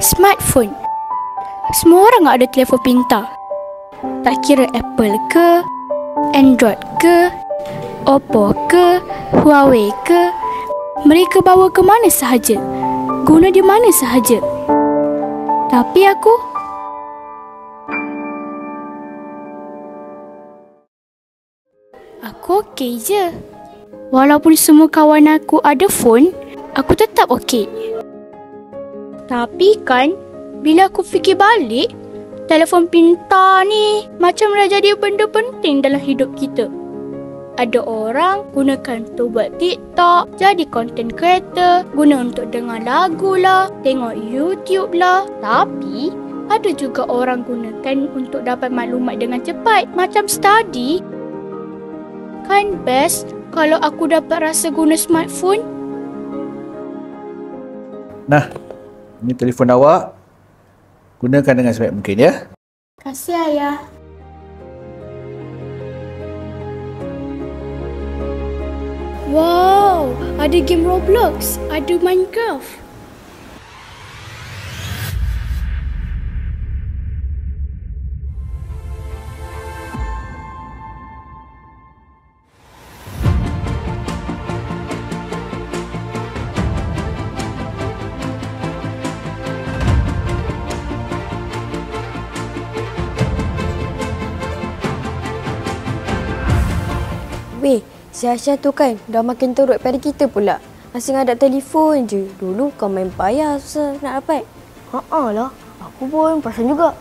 Smartphone. Semua orang ada telefon pintar. Tak kira Apple ke, Android ke, Oppo ke, Huawei ke. Mereka bawa ke mana sahaja, guna di mana sahaja. Tapi aku okey je. Walaupun semua kawan aku ada phone, aku tetap okey. Tapi kan, bila aku fikir balik, telefon pintar ni macam dah jadi benda penting dalam hidup kita. Ada orang gunakan tu buat TikTok, jadi content creator, guna untuk dengar lagu lah, tengok YouTube lah. Tapi ada juga orang gunakan untuk dapat maklumat dengan cepat, macam study. Kan best kalau aku dapat rasa guna smartphone. Nah, ini telefon awak. Gunakan dengan sebaik mungkin ya. Terima kasih ayah. Wow, ada game Roblox, ada Minecraft. Weh, si Aisyah tu kan dah makin teruk pada kita pula. Asyik ada telefon je. Dulu kau main payah susah nak dapat. Haa lah, aku pun perasan juga.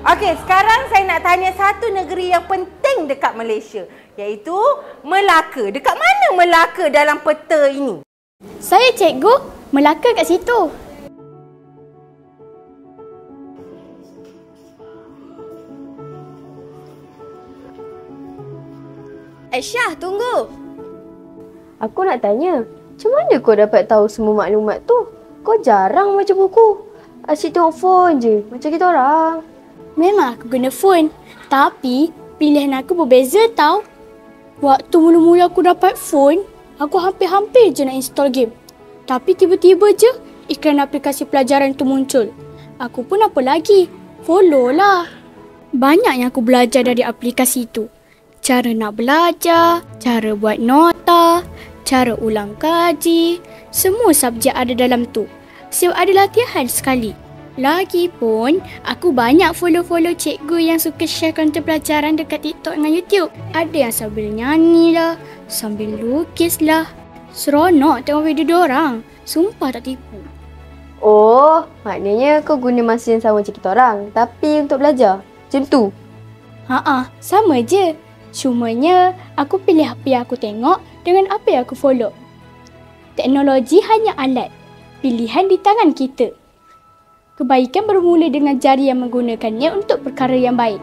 Okey, sekarang saya nak tanya satu negeri yang penting dekat Malaysia, iaitu Melaka. Dekat mana Melaka dalam peta ini? Saya cikgu, Melaka kat situ. Aisyah, tunggu. Aku nak tanya, macam mana kau dapat tahu semua maklumat tu? Kau jarang baca buku. Asyik tengok phone je, macam kita orang. Memang aku guna phone, tapi pilihan aku berbeza tau. Waktu mula-mula aku dapat phone, aku hampir-hampir je nak install game. Tapi tiba-tiba je iklan aplikasi pelajaran tu muncul. Aku pun apa lagi, follow lah. Banyak yang aku belajar dari aplikasi tu. Cara nak belajar, cara buat nota, cara ulang kaji. Semua subjek ada dalam tu. Sebab ada latihan sekali. Lagipun, aku banyak follow-follow cikgu yang suka share konten pelajaran dekat TikTok dengan YouTube. Ada yang sambil nyanyi lah, sambil lukis lah. Seronok tengok video diorang. Sumpah tak tipu. Oh, maknanya kau guna masa yang sama macam kita orang, tapi untuk belajar. Macam tu? Haa, sama je. Cumanya, aku pilih apa yang aku tengok dengan apa yang aku follow. Teknologi hanya alat. Pilihan di tangan kita. Kebaikan bermula dengan jari yang menggunakannya untuk perkara yang baik.